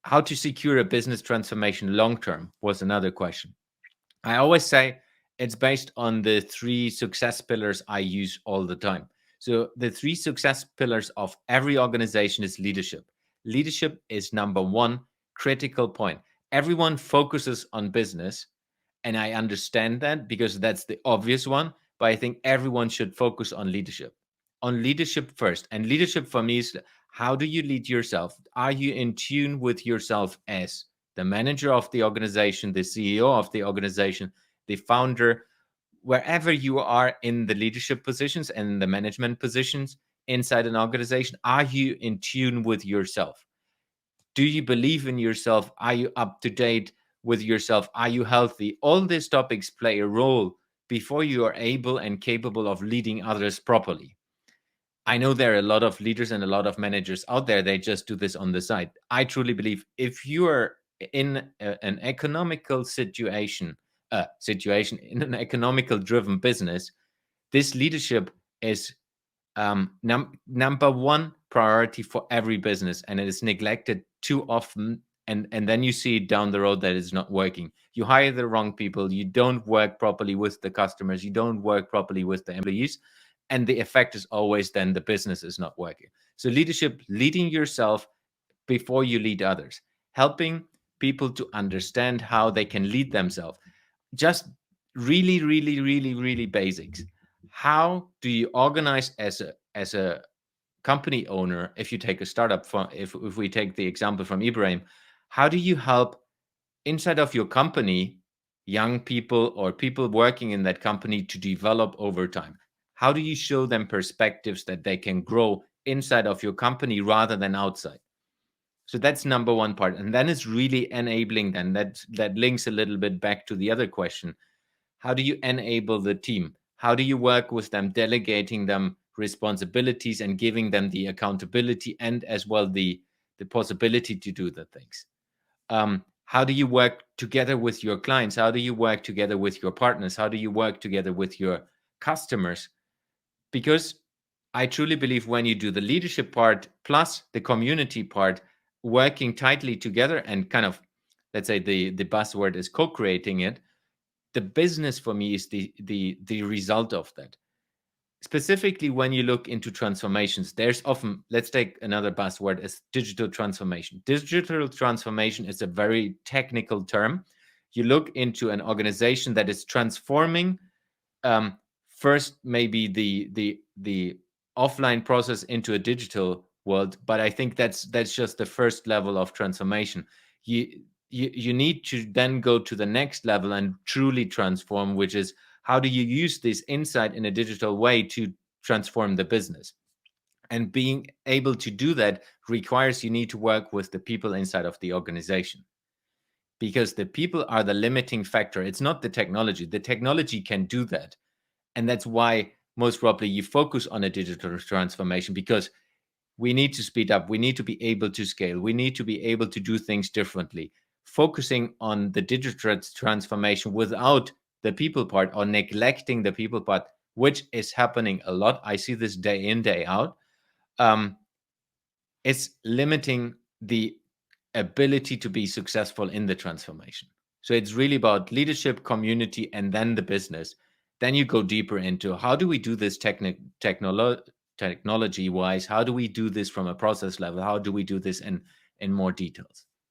how to secure a business transformation long term was another question. I always say it's based on the three success pillars I use all the time. So the three success pillars of every organization is leadership. Leadership is number one critical point. Everyone focuses on business, and I understand that because that's the obvious one, but I think everyone should focus on leadership first. And leadership for me is, how do you lead yourself? Are you in tune with yourself as the manager of the organization, the CEO of the organization, the founder, wherever you are in the leadership positions and the management positions inside an organization? Are you in tune with yourself? Do you believe in yourself? Are you up to date with yourself? Are you healthy? All these topics play a role before you are able and capable of leading others properly. I know there are a lot of leaders and a lot of managers out there. They just do this on the side. I truly believe if you are in an economical situation in an economical driven business, this leadership is number one priority for every business, and it is neglected too often. And then you see down the road that it's not working. You hire the wrong people. You don't work properly with the customers. You don't work properly with the employees. And the effect is always then the business is not working. So leadership, leading yourself before you lead others, helping people to understand how they can lead themselves. Just really, really, really, really basics. How do you organize as a company owner? If you take a startup, from if we take the example from Ibrahim, how do you help inside of your company young people or people working in that company to develop over time? How do you show them perspectives that they can grow inside of your company rather than outside? So that's number one part. And then it's really enabling them. That links a little bit back to the other question. How do you enable the team? How do you work with them, delegating them responsibilities and giving them the accountability and as well the possibility to do the things? How do you work together with your clients? How do you work together with your partners? How do you work together with your customers? Because I truly believe when you do the leadership part plus the community part, working tightly together and kind of, let's say the buzzword is co-creating it, the business for me is the result of that. Specifically, when you look into transformations, there's often, let's take another buzzword as digital transformation. Digital transformation is a very technical term. You look into an organization that is transforming first maybe the offline process into a digital world, but I think that's just the first level of transformation. You need to then go to the next level and truly transform, which is, how do you use this insight in a digital way to transform the business? And being able to do that requires you need to work with the people inside of the organization, because the people are the limiting factor. It's not the technology. The technology can do that. And that's why most probably you focus on a digital transformation, because we need to speed up. We need to be able to scale. We need to be able to do things differently. Focusing on the digital transformation without the people part or neglecting the people part, which is happening a lot. I see this day in, day out. It's limiting the ability to be successful in the transformation. So it's really about leadership, community, and then the business. Then you go deeper into, how do we do this technology wise? How do we do this from a process level? How do we do this in more details?